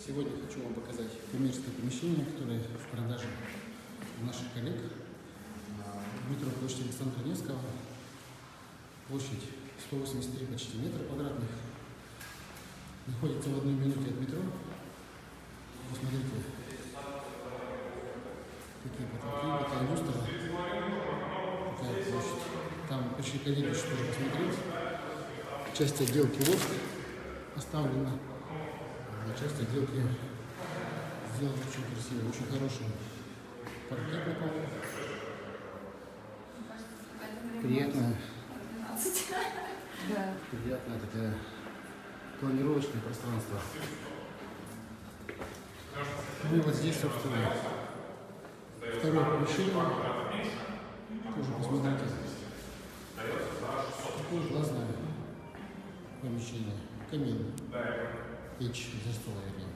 Сегодня хочу вам показать коммерческое помещение, которое в продаже у наших коллег в метро площадь Александра Невского. Площадь 183 почти метра квадратных. Находится в 1 минуте от метро. Посмотрите, какие потолки, какая люстра, какая площадь. Там пришли коллеги, чтобы посмотреть. Часть отделки лофт оставлена, а часть отделки сделана очень красиво, очень хороший паркет на полу. Приятная такая планировочное пространство. Ну и вот здесь, собственно, второе помещение. Тоже посмотрите. Такое глазное помещение. Камин. Печь за стол, вернее.